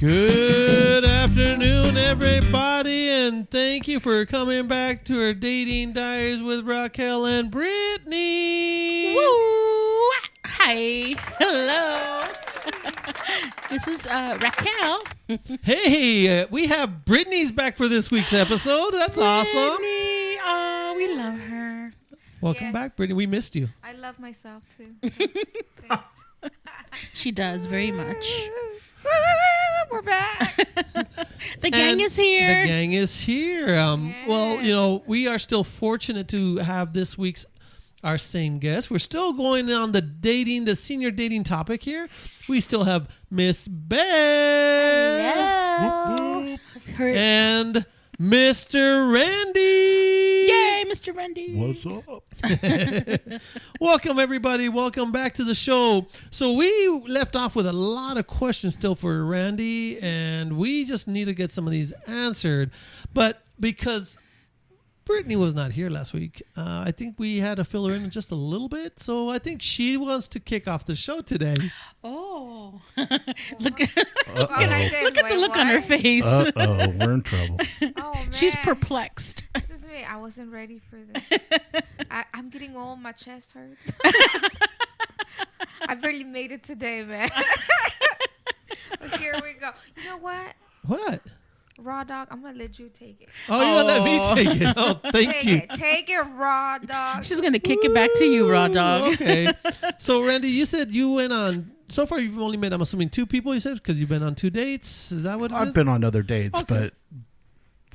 Good afternoon, everybody, and thank you for coming back to our Dating Diaries with Raquel and Brittany. Woo! Hi. Hello. This is Raquel. Hey, we have Brittany's back for this week's episode. That's awesome. Brittany. Oh, we love her. Welcome back, Brittany. We missed you. I love myself, too. Thanks. She does very much. We're back. The gang is here. The gang is here. Well, you know, we are still fortunate to have this week's our same guest. We're still going on the senior dating topic here. We still have Miss Beth. Hello. And Mr. Randy. Yay, Mr. Randy. What's up? Welcome, everybody. Welcome back to the show. So we left off with a lot of questions still for Randy, and we just need to get some of these answered. But because Brittany was not here last week, I think we had to fill her in just a little bit. So I think she wants to kick off the show today. Oh. Look at Look the look on her face. Uh-oh, we're in trouble. Oh, man. She's perplexed. This is me. I wasn't ready for this. I'm getting old. My chest hurts. I barely made it today, man. But here we go. You know what? What? Raw dog, I'm going to let you take it. Oh, you're going to let me take it. Oh, thank you. Take it, raw dog. She's going to kick it back to you, raw dog. Okay. So, Randy, you said you went on, so far you've only met, I'm assuming, 2 people, you said, because you've been on 2 dates. Is that what it is? I've been on other dates, Okay. but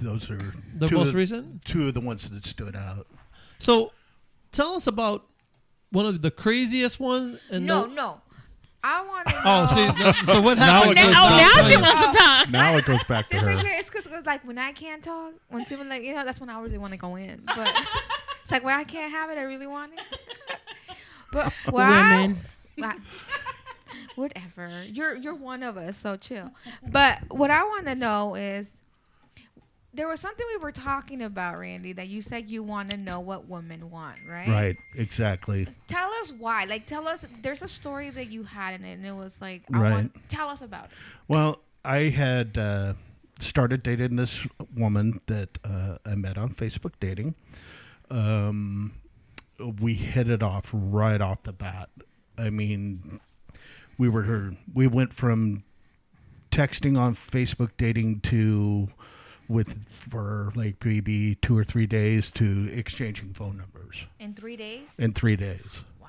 those are The most recent? 2 of the ones that stood out. So, tell us about one of the craziest ones. And No. I want to know. Oh, see, so what happened? Now she wants to talk. Now it goes back to It's her. like, it's because like when I can't talk, when people like, that's when I really want to go in. But it's like when I can't have it, I really want it. But Women. Whatever. You're one of us, so chill. But what I want to know is, there was something we were talking about, Randy, that you said you want to know what women want, right? Right, exactly. Tell us why. Like, tell us. There's a story that you had in it, and it was like, tell us about it. Well, I had started dating this woman that I met on Facebook dating. We hit it off right off the bat. I mean, we went from texting on Facebook dating for like maybe 2 or 3 days to exchanging phone numbers. In 3 days? In 3 days. Wow.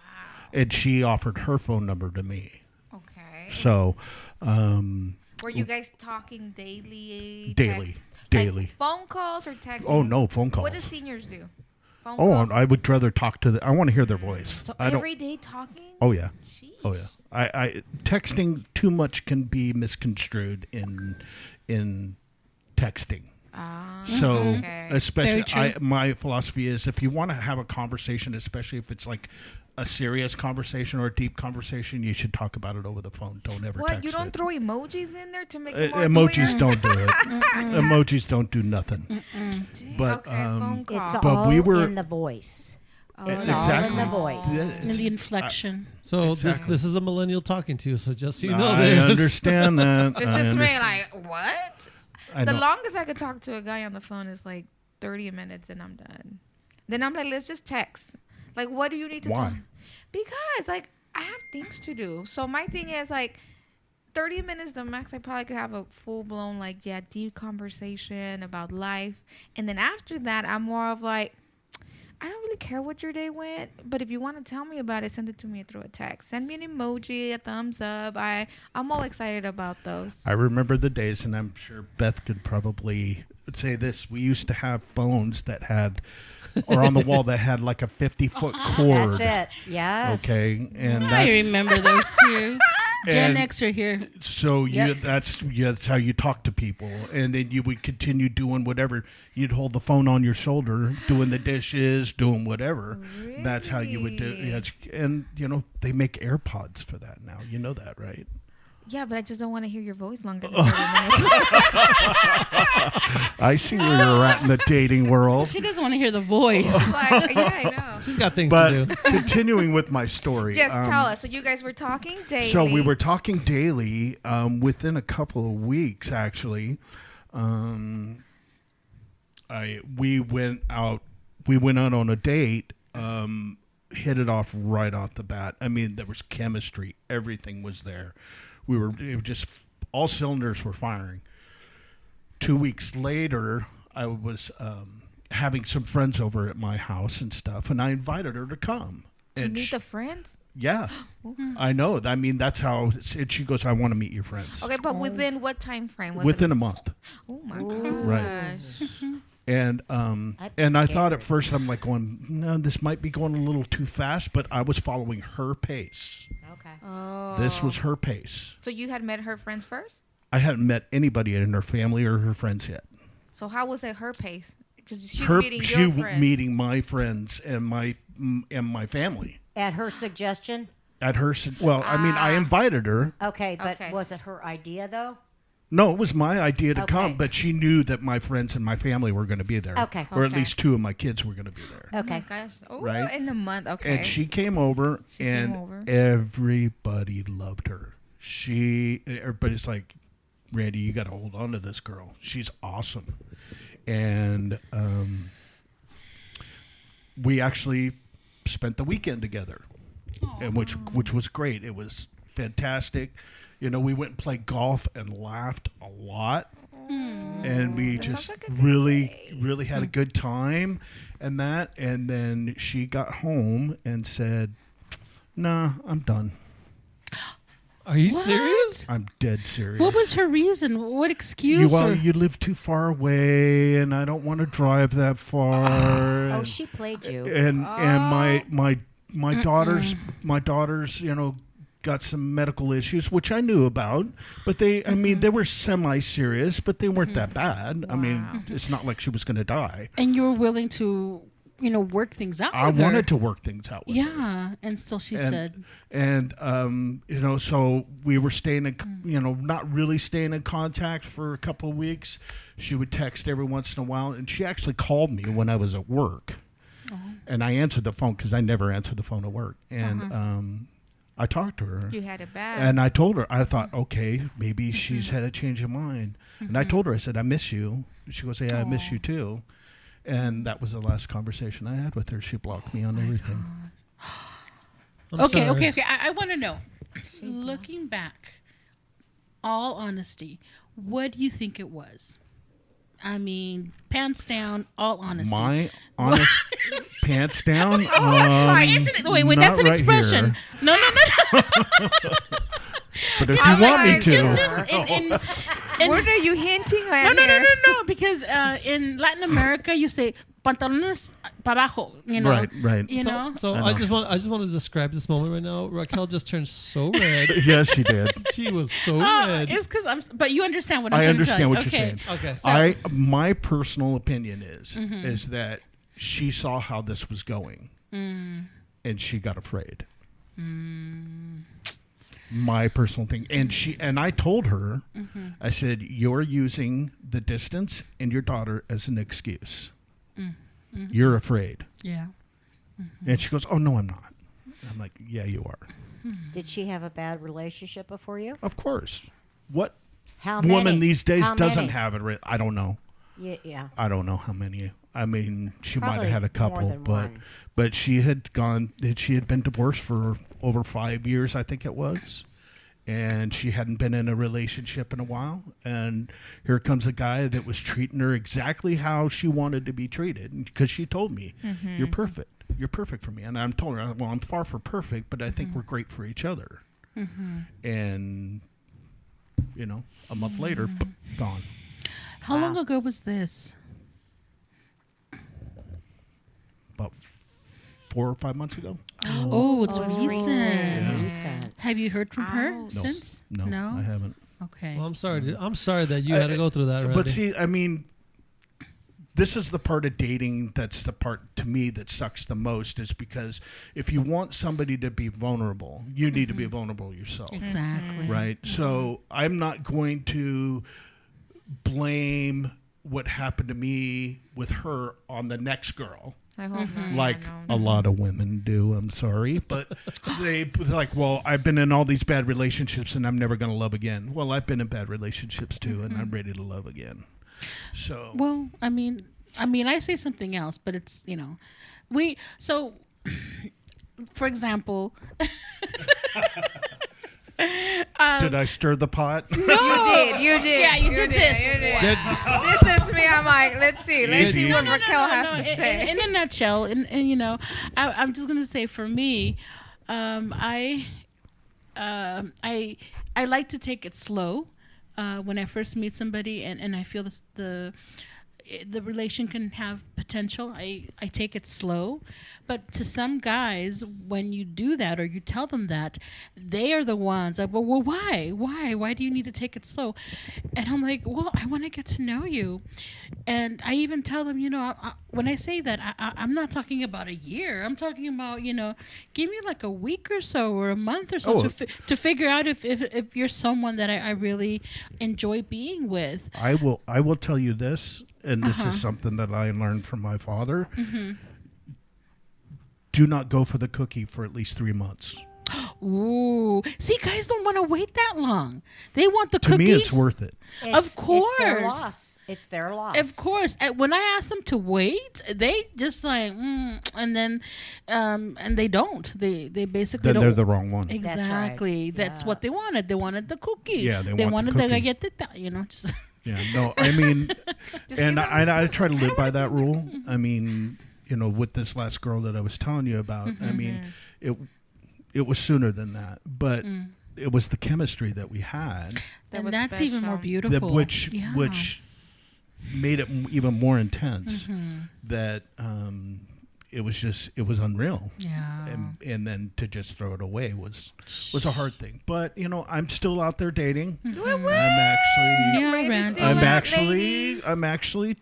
And she offered her phone number to me. Okay. So, were you guys talking daily? Daily. Like phone calls or texting? Oh, no, phone calls. What do seniors do? Phone Oh, calls? I would rather talk to I want to hear their voice. So I don't. every day talking? Oh yeah. Jeez. Oh yeah. I texting too much can be misconstrued in texting. So okay. especially Very true. my philosophy is if you want to have a conversation, especially if it's like a serious conversation or a deep conversation, you should talk about it over the phone. Don't ever What? text You don't it. throw emojis in there to make it more Emojis clear? don't do it. Emojis don't do nothing. Gee, But, okay, phone call. It's But all we were- in the voice. It's all exactly. in the voice. And the inflection. So Exactly. this is a millennial talking to you, so just so you know I this. understand that. This I is under- me like, what? I The know. longest I could talk to a guy on the phone is like 30 minutes and I'm done. Then I'm like, let's just text. Like, what do you need to Why? talk? Because, like, I have things to do. So my thing is, like, 30 minutes the max. I probably could have a full-blown, like, deep conversation about life. And then after that, I'm more of like, I don't really care what your day went, but if you want to tell me about it, send it to me through a text. Send me an emoji, a thumbs up. I'm all excited about those. I remember the days, and I'm sure Beth could probably say this. We used to have phones that had, or on the wall that had like a 50-foot cord. That's it. Yes. Okay, and I that's remember those too. Gen And- X are here. so Yep. that's how you talk to people, and then you would continue doing whatever. You'd hold the phone on your shoulder, doing the dishes, doing whatever. That's how you would do. Really? And they make AirPods for that now. You know that, right? Yeah, but I just don't want to hear your voice longer than 30 minutes. I see where you're at in the dating world. She doesn't want to hear the voice. Like, yeah, I know. She's got things But to do. continuing with my story. Just tell us. So you guys were talking daily. So we were talking daily. Within a couple of weeks, actually, we went out on a date. Hit it off right off the bat. I mean, there was chemistry. Everything was there. It was just all cylinders were firing. 2 weeks later, I was having some friends over at my house and stuff, and I invited her to come. to And meet the friends. yeah, I know. I mean, that's how. And she goes, "I want to meet your friends." Okay, but within what time frame was Within it? a month. Oh my Right. gosh. And I'd be and I scared. thought at first, I'm like going, no, this might be going a little too fast, but I was following her pace. Okay. Oh. This was her pace. So you had met her friends first. I hadn't met anybody in her family or her friends yet. So how was it her pace? Because she's Her, meeting she your w- friends. meeting my friends and my family. At her suggestion? At her, well, I mean, I invited her. Okay, but Okay. was it her idea though? No, it was my idea to Okay. come, but she knew that my friends and my family were going to be there. Okay. Or at Okay. least 2 of my kids were going to be there. Oh my Okay. gosh. Oh, Right? in a month. Okay. And she came over, She came and over. everybody loved her. Everybody's like, Randy, you got to hold on to this girl. She's awesome. And we actually spent the weekend together, and which was great. It was fantastic. You know, we went and played golf and laughed a lot. And we That just sounds like a good really had a good time and that. And then she got home and said, nah, I'm done. Are you serious? I'm dead serious. What was her reason? What excuse? Well, or- you live too far away, and I don't want to drive that far. Oh, she played you. and my daughters, you know, got some medical issues, which I knew about, but they were semi-serious, but they weren't that bad. I mean, it's not like she was going to die. and you were willing to, work things out I with her. wanted to work things out with her. Yeah, and still she And- said, And you know, so we were staying in, not really staying in contact for a couple of weeks. She would text every once in a while, and she actually called me when I was at work, and I answered the phone because I never answered the phone at work, and I talked to her. You had it bad. And I told her, I thought, okay, maybe she's had a change of mind. And I told her, I said, I miss you. She goes, yeah, I miss you too. And that was the last conversation I had with her. She blocked me on everything. I'm okay. sorry. I want to know, looking back, all honesty, what do you think it was? I mean, pants down, all honesty. My honest pants down. Isn't it? Wait, not that's an right expression. here. No. But if you want me like, to, It's just in What are you hinting at? no, because in Latin America you say pantalones para abajo, right. You know? So I I know. just want to describe this moment right now. Raquel just turned so red. Yes, she did. She was so Oh, red. it's because but you understand what I'm I trying to tell understand you. what you're Okay. saying. Okay. So My personal opinion is that she saw how this was going, and she got afraid. My personal thing, and I told her, I said, you're using the distance and your daughter as an excuse. You're afraid, Yeah. and she goes, oh no, I'm not. I'm like, yeah, you are. Did she have a bad relationship before you? Of course. What How woman many? these days How doesn't many? have it? I don't know. Yeah. I don't know how many. I mean, she might Probably have had a couple, more than one. but she had been divorced for over 5 years, I think it was, and she hadn't been in a relationship in a while. And here comes a guy that was treating her exactly how she wanted to be treated, because she told me, "You're perfect. You're perfect for me." And I'm told her, "Well, I'm far from perfect, but I think we're great for each other." And a month later, gone. How long ago was this? About 4 or 5 months ago. Oh, it's recent. Recent. Have you heard from her Ouch. since? No, I haven't. Okay. well, I'm sorry. I'm sorry that you had to go through that. But Randy. see, I mean, this is the part of dating that's the part to me that sucks the most, is because if you want somebody to be vulnerable, you need to be vulnerable yourself. Exactly. Right. So I'm not going to blame what happened to me with her on the next girl. I hope not. Like No. a lot of women do. I'm sorry, but they like, well, I've been in all these bad relationships and I'm never going to love again. Well, I've been in bad relationships too, and I'm ready to love again. So Well, I mean, I say something else, but it's for example, did I stir the pot? You did. Yeah, you did this. You did. That- This is me. I'm like, let's see did. what No, Raquel has to say. In a nutshell, and I'm just gonna say for me, I like to take it slow when I first meet somebody, and I feel the relation can have potential. I take it slow, but to some guys, when you do that or you tell them that, they are the ones like, well, why do you need to take it slow? And I'm like, well, I want to get to know you. And I even tell them, when I say that, I'm not talking about a year. I'm talking about, give me like a week or so or a month or so to figure out if you're someone that I really enjoy being with. I will tell you this, and this is something that I learned from my father. Do not go for the cookie for at least 3 months. Ooh, see, guys don't want to wait that long. They want the To cookie. me, it's worth it. Of course. It's their loss. It's their loss. Of course. When I ask them to wait, they just like, and then, and they don't. They basically Then don't. they're the wrong one. Exactly. That's Yeah. what they wanted. They wanted the cookie. Yeah, they want they the wanted cookie. galletita. Just Yeah, no, I mean, and give I try to live by that rule. I mean, with this last girl that I was telling you about, I mean, it was sooner than that, but it was the chemistry that we had, That and was that's even more special. beautiful. which made it even more intense. Mm-hmm. That it was unreal. Yeah. And then to just throw it away was a hard thing. But I'm still out there dating. Mm-hmm. I'm Yeah, Randy's Randy. still out, I'm actually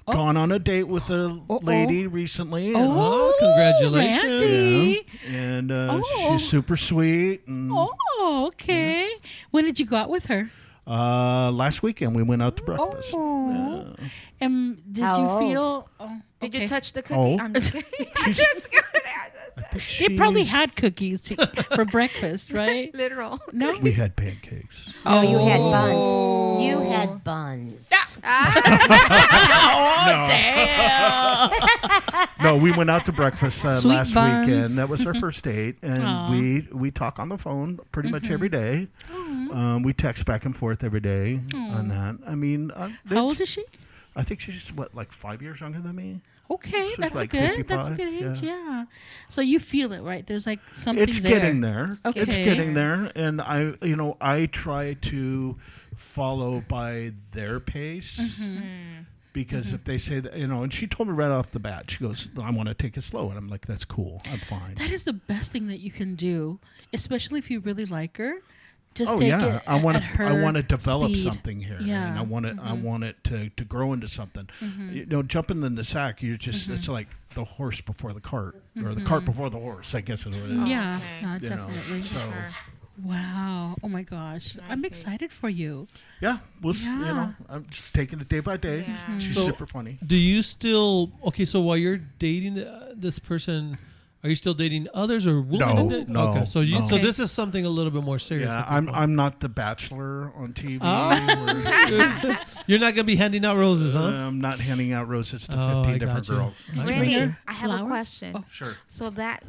gone on a date with a lady recently. Oh, congratulations. Randy. And Oh. she's super sweet. And, Oh, okay. When did you go out with her? last weekend we went out to breakfast. Oh. Did How you old? feel? Oh, Did okay. you touch the cookie? Oh. I'm just kidding. I'm just kidding. They probably had cookies for breakfast, right? Literal. No. We had pancakes. No, you had Oh. buns. You had buns. Oh, damn. No, we went out to breakfast Sweet last buns. weekend. That was our first date, and Aw. we talk on the phone pretty much every day. We text back and forth every day on that. I mean, How old is she? I think she's like 5 years younger than me. Okay, She's that's like that's a 55, good age. yeah. Yeah. So you feel it, right? There's like something It's there. getting there. It's Okay. getting there, and I try to follow by their pace. Because if they say that, and she told me right off the bat, she goes, I want to take it slow. And I'm like, that's cool. I'm fine. That is the best thing that you can do, especially if you really like her. Just Oh take yeah, it I want at to. her I want to develop speed. something here, Yeah. and I want it. I want it to grow into something. Jumping in the sack, you're just. It's like the horse before the cart, or the cart before the horse. I guess is what it is. Yeah, Okay. no, You know, definitely. so Wow. Oh my gosh. I'm Okay. excited for you. yeah, Yeah. I'm just taking it day by day. Yeah. She's So- super funny. Do you still so while you're dating this person, are you still dating others or willing No, to date? no, Okay, so no. so this is something a little bit more serious. Yeah, at this I'm point. I'm not the Bachelor on TV. Oh. You're not gonna be handing out roses, huh? I'm not handing out roses to Oh, 15 I different gotcha. girls. Did you Randy, bring her I have a flowers? question. Oh. Sure. So that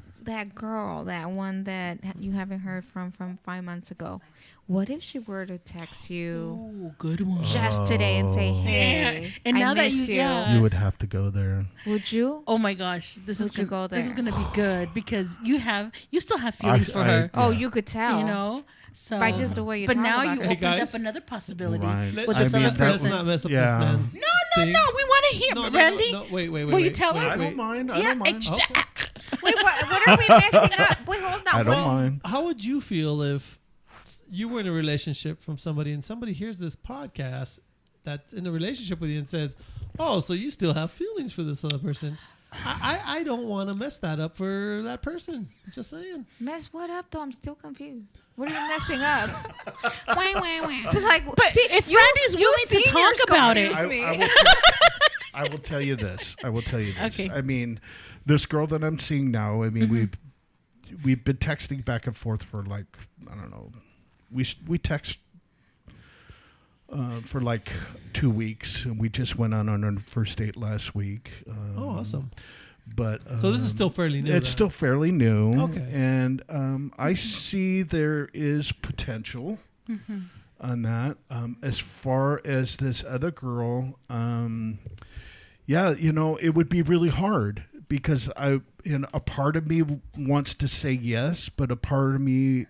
girl, that one that you haven't heard from 5 months ago, what if she were to text you Oh, good one. just today and say, "Hey, And I now that miss you- you"? yeah. You would have to go there. Would you? Oh my gosh, this is Would you gonna, go this is there? gonna be good because you still have feelings for I- her. Oh, Yeah. you could tell. You know, so By just the way you But talk now about you her. Hey, opened guys. up another possibility Right. with I this mean, other that Let's person. not mess up Yeah. this man's. No, thing. we want to hear, No, Randy. No, wait. Will you tell wait, us? I wait. don't mind. I Yeah, don't mind. Wait, what are we messing up? Wait, hold on. I don't Wait. mind. How would you feel if you were in a relationship from somebody and somebody hears this podcast that's in a relationship with you and says, "Oh, so you still have feelings for this other person." I don't want to mess that up for that person. Just saying. Mess what up though? I'm still confused. What are you messing up? Wah, wah, wah. So like, But if Randy's willing to talk about it, I will tell you this. Okay. I mean, this girl that I'm seeing now. I mean, we've been texting back and forth for like, I don't know. We text for like 2 weeks, and we just went on our first date last week. Oh, awesome. But So this is still fairly new. it's then. still fairly new. Okay. And I see there is potential on that. As far as this other girl, yeah, it would be really hard because a part of me wants to say yes, but a part of me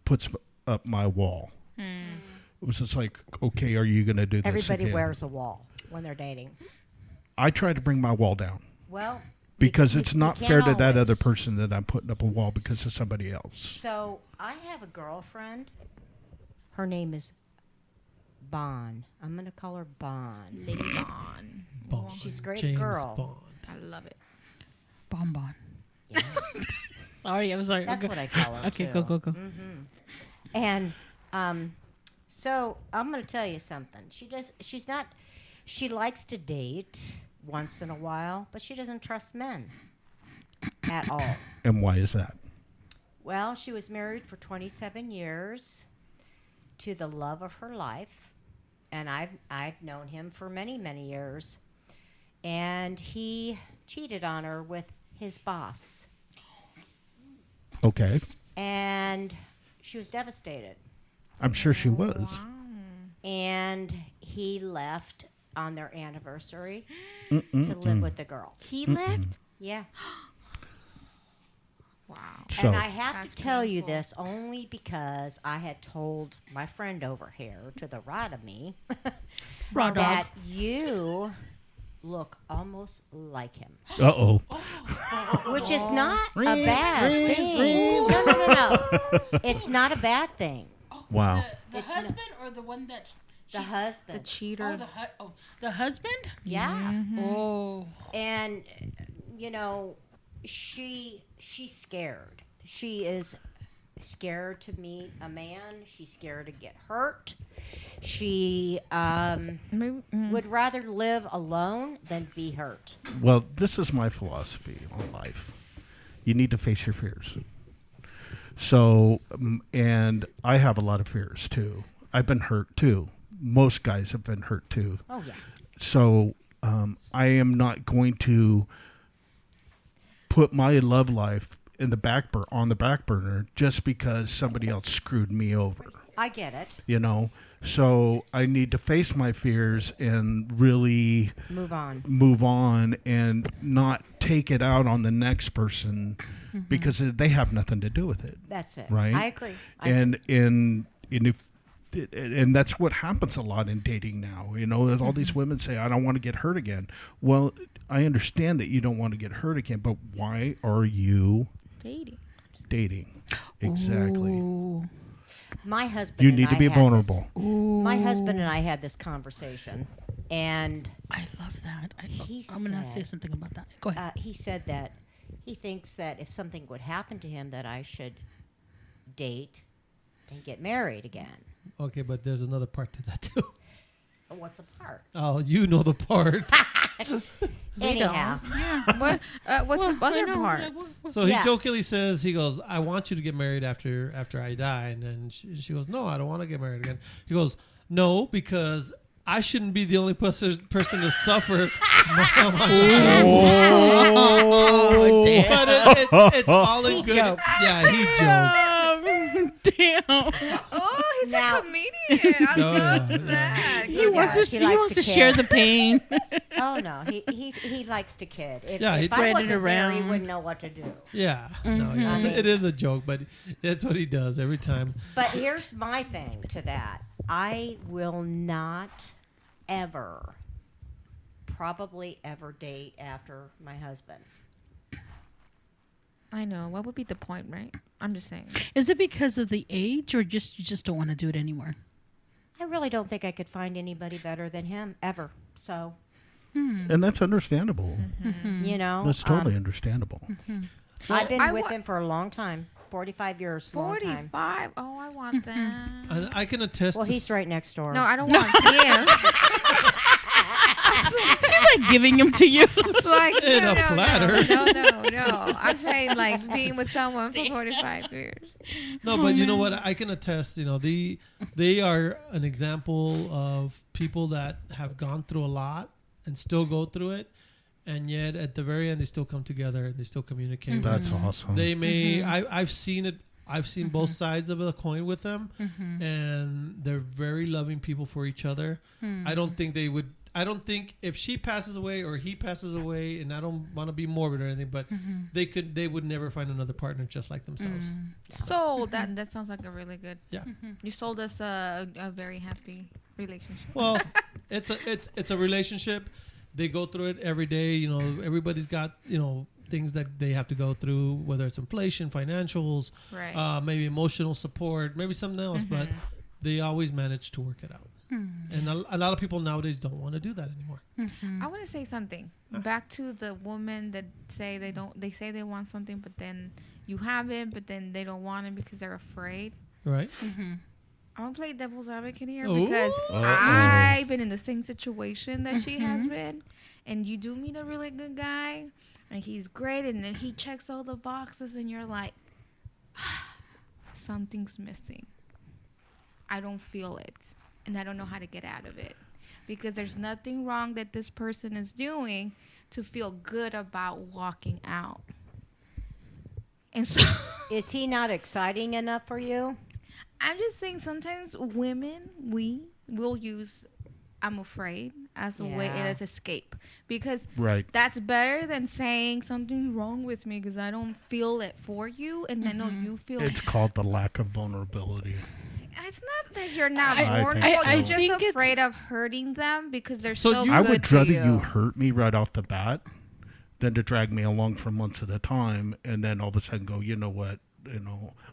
puts up my wall. It was just like, okay, are you going to do this Everybody again? wears a wall when they're dating. I try to bring my wall down. Well, Because you it's can't not fair to that other always. person that I'm putting up a wall because of somebody else. So I have a girlfriend. Her name is Bon. I'm going to call her Bon. Lady Bond. Bond. She's a great James girl. Bond. I love it. bonbon. Yes. Sorry, I'm sorry. That's Okay. what I call her. Okay, too. go. And so I'm going to tell you something. She likes to date once in a while, but she doesn't trust men at all. And why is that? Well, she was married for 27 years to the love of her life, and I've known him for many, many years. And he cheated on her with his boss, Okay. and she was devastated. I'm sure she was. And he left on their anniversary to live with the girl. He left. Yeah. Wow. So, And I have That's to tell you painful. this only because I had told my friend over here to the right of me Raw dog. that you look almost like him, uh-oh. which is not a bad thing. No. It's not a bad thing. Wow. The It's husband or the one that The The husband. cheater. the husband? Yeah. Oh. And she's scared. She is scared to meet a man. She's scared to get hurt. She Maybe, would rather live alone than be hurt. Well, this is my philosophy on life. You need to face your fears. So, and I have a lot of fears too. I've been hurt too. Most guys have been hurt too. Oh yeah. So, I am not going to put my love life in on the back burner just because somebody else screwed me over. I get it. So I need to face my fears and really Move on. move on and not take it out on the next person because they have nothing to do with it. That's it. Right. I agree. And that's what happens a lot in dating now. All these women say, I don't want to get hurt again. Well, I understand that you don't want to get hurt again, but why are you dating? Exactly. Ooh. My husband. You and need to I be had vulnerable. My husband and I had this conversation, and I love that. He I'm going to say said- something about that. Go ahead. he said that he thinks that if something would happen to him, that I should date and get married again. Okay, but there's another part to that too. What's the part? Oh, you know the part. Anyhow, What's the I other know. part? So he Yeah. jokingly says, he goes, I want you to get married after I die. And then she goes, no, I don't want to get married again. He goes, no, because I shouldn't be the only person to suffer. Oh, damn. But it's all in good. jokes. Yeah, he jokes. Damn. Oh, he's Now- a comedian. I love yeah. that. He Good wants guy. to, He he likes wants to to share kid. the pain. oh no, he likes to kid. If, Yeah, he if I spread it wasn't there, he around. wouldn't know what to do. Yeah, no, yeah, it is a joke, but that's what he does every time. But here's my thing to that. I will not ever, probably ever date after my husband. I know. What would be the point, right? I'm just saying. Is it because of the age or you just don't want to do it anymore? I really don't think I could find anybody better than him ever. So, And that's understandable. you know, That's totally understandable. I've been I with wa- him for a long time, 45 years, long time. 45. Oh, I want that. And I can attest. Well, to he's right next door. No, I don't want him. She's like giving him to you. It's like In no, a no, platter. No. I'm saying like being with someone for 45 years. No, but you know what? I can attest. You know, they are an example of people that have gone through a lot and still go through it, and yet at the very end they still come together and they still communicate. That's awesome. They may. I've seen it. I've seen both sides of the coin with them, and they're very loving people for each other. I don't think they would. I don't think if she passes away or he passes away, and I don't want to be morbid or anything, but they would never find another partner just like themselves. So that sounds like a really good. Yeah. You sold us a very happy relationship. Well, it's a relationship. They go through it every day. You know, everybody's got things that they have to go through, whether it's inflation, financials, Right. maybe emotional support, maybe something else. But they always manage to work it out. And a lot of people nowadays don't want to do that anymore. I want to say something back to the women that say they say they want something, but then you have it, but then they don't want it because they're afraid. Right? I'm gonna play devil's advocate here Ooh. because I've been in the same situation that she has been, and you do meet a really good guy, and he's great, and then he checks all the boxes, and you're like, something's missing. I don't feel it, and I don't know how to get out of it, because there's nothing wrong that this person is doing to feel good about walking out. And so Is he not exciting enough for you? I'm just saying sometimes women, we will use I'm afraid as a way Yeah. as escape, because Right. that's better than saying something's wrong with me because I don't feel it for you, and I know you feel It's called the lack of vulnerability. it's not that you're not I vulnerable. think so. You're I just think it's- afraid of hurting them because they're So so, you- good I would to rather you. you hurt me right off the bat than to drag me along for months at a time and then all of a sudden go, you know what,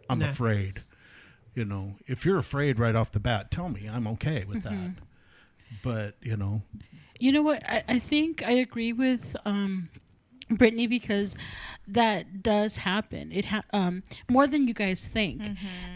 I'm Nah. afraid. If you're afraid right off the bat, tell me. I'm okay with that. But, You know what? I think I agree with Brittany, because that does happen. It more than you guys think.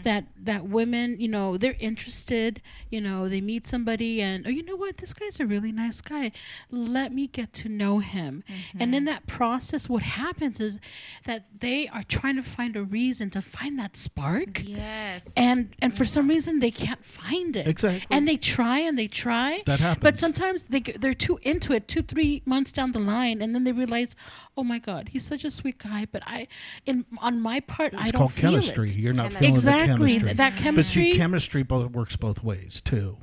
That women, they're interested. They meet somebody and you know what? This guy's a really nice guy. Let me get to know him. And in that process, what happens is that they are trying to find a reason to find that spark. Yes. And for some reason they can't find it. Exactly. And they try and they try. That happens. But sometimes they're too into it, 2-3 months down the line, and then they realize, oh my God, he's such a sweet guy. But on my part, I it's don't called feel chemistry. it. You're not Chemistry. feeling Exactly. the chemistry. That But chemistry. see, chemistry works both ways too.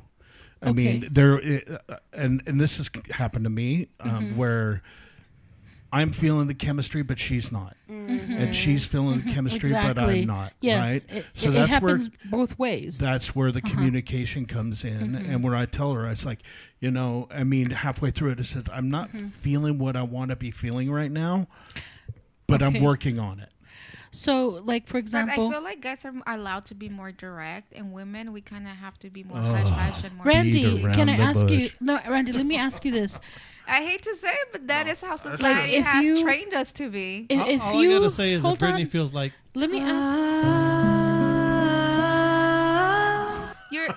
I Okay. mean, there, and this has happened to me, where I'm feeling the chemistry, but she's not, and she's feeling the chemistry, but Exactly. I'm not. Yes. Right? It happens both ways. That's where the communication comes in, and where I tell her, it's like, halfway through it, I said, I'm not feeling what I want to be feeling right now, but I'm Okay. working on it. So, like, for But I example, feel like guys are allowed to be more direct, and women, we kind of have to be more hush hush and more. Randy, around can I the ask you? bush. No, Randy, let me ask you this. I hate to say it, but that is how society if has you- trained us to be. If all you I gotta say is that hold Brittany on, feels like let me ask.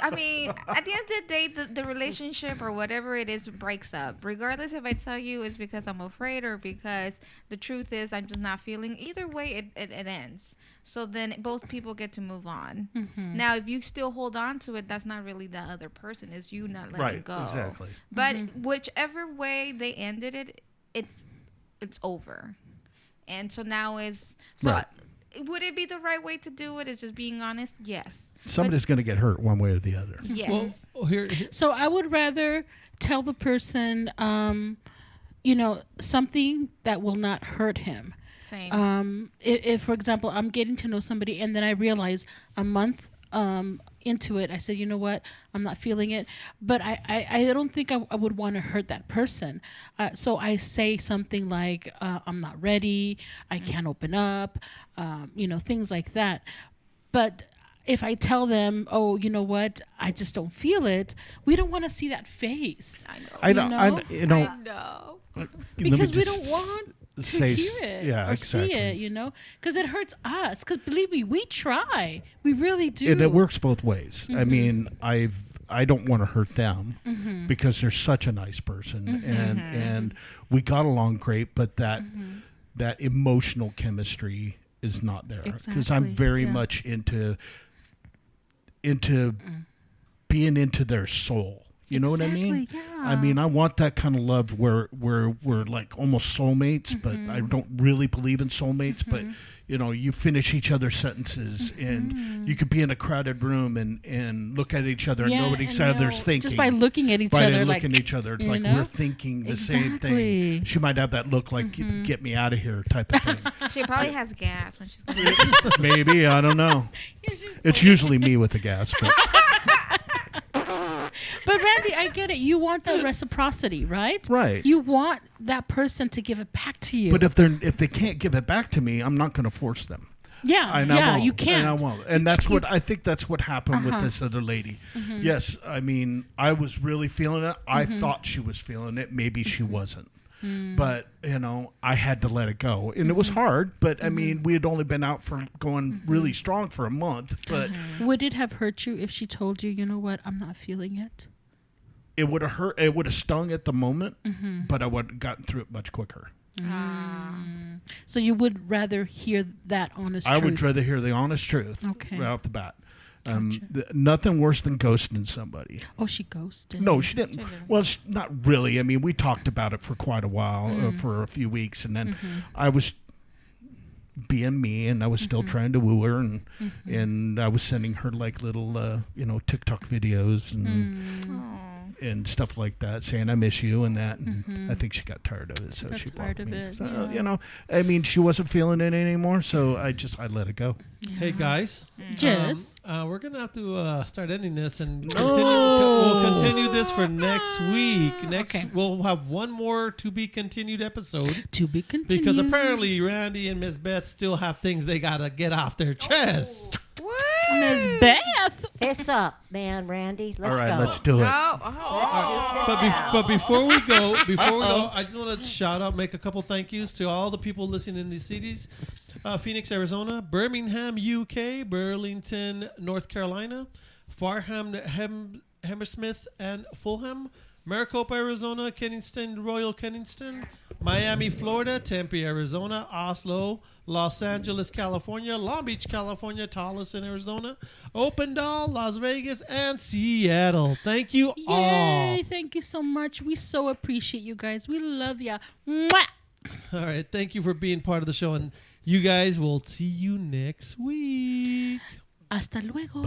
At the end of the day, the relationship or whatever it is breaks up. Regardless if I tell you it's because I'm afraid or because the truth is I'm just not feeling. Either way, it ends. So then both people get to move on. Now, if you still hold on to it, that's not really the other person. It's you not letting Right, go. exactly. But whichever way they ended it, it's over. And so now Right. would it be the right way to do it? Is just being honest? Yes. Somebody's going to get hurt one way or the other. Yes. well, here So I would rather tell the person, something that will not hurt him. Same. If, for example, I'm getting to know somebody and then I realize a month into it, I said, you know what, I'm not feeling it. But I don't think I would want to hurt that person. So I say something like, I'm not ready, I can't open up, things like that. But if I tell them, oh, you know what, I just don't feel it, we don't want to see that face. I know. I know. I know. Because we don't want to say hear it yeah, or exactly. see it, because it hurts us. Because believe me, we try. We really do. And it works both ways. I mean, I don't want to hurt them because they're such a nice person, and we got along great. But that emotional chemistry is not there because I'm Exactly, very yeah. much into being into their soul. You know what I mean? Exactly, yeah. I mean, I want that kind of love where we're like almost soulmates, but I don't really believe in soulmates. But you finish each other's sentences, and you could be in a crowded room and look at each other and know what each and other's know, thinking just by looking at each Right, other, and like looking at each other, it's you like know? we're thinking the same thing. Exactly. She might have that look like "get me out of here" type of thing. She probably has gas when she's looking. Maybe, I don't know. It's usually me with the gas, but But Randy, I get it. You want that reciprocity, right? Right. You want that person to give it back to you. but if they can't give it back to me, I'm not going to force them. yeah, And I yeah, won't, you can't. And I won't. And that's what I think. That's what happened with this other lady. Yes, I mean, I was really feeling it. I thought she was feeling it. Maybe she wasn't. But I had to let it go, and it was hard. But I mean, we had only been out for going really strong for a month. But Would it have hurt you if she told you, you know what, I'm not feeling it? it would have hurt. It would have stung at the moment, but I would have gotten through it much quicker. So you would rather hear that honest I truth? would rather hear the honest truth Okay. right off the bat. Gotcha. Nothing worse than ghosting somebody. Oh, she ghosted. No, she didn't. Well, not really. I mean, we talked about it for quite a while, for a few weeks, and then I was being me, and I was still trying to woo her, and I was sending her like little, TikTok videos and stuff like that, saying I miss you and that. And I think she got tired of it, so Got she tired blocked of me. it, So, yeah. I mean, she wasn't feeling it anymore, so I let it go. Hey guys, Jess. we're gonna have to start ending this and continue. We'll continue this for next week. Okay. We'll have one more to be continued episode To be continued. because apparently Randy and Miss Beth still have things they gotta get off their chest. Miss Beth. Fist up, man, Randy. Let's All right, go. let's do it. But before we go, I just want to shout out, make a couple thank yous to all the people listening in these cities: Phoenix, Arizona; Birmingham, UK; Burlington, North Carolina; Farham, Hammersmith, and Fulham; Maricopa, Arizona; Kennington, Royal Kennington; Miami, Florida; Tempe, Arizona; Oslo, Los Angeles, California; Long Beach, California; Tolleson, Arizona; Opendal, Las Vegas, and Seattle. Thank you all. Yay, thank you so much. We so appreciate you guys. We love ya. Mwah! All right. Thank you for being part of the show. And you guys will see you next week. Hasta luego.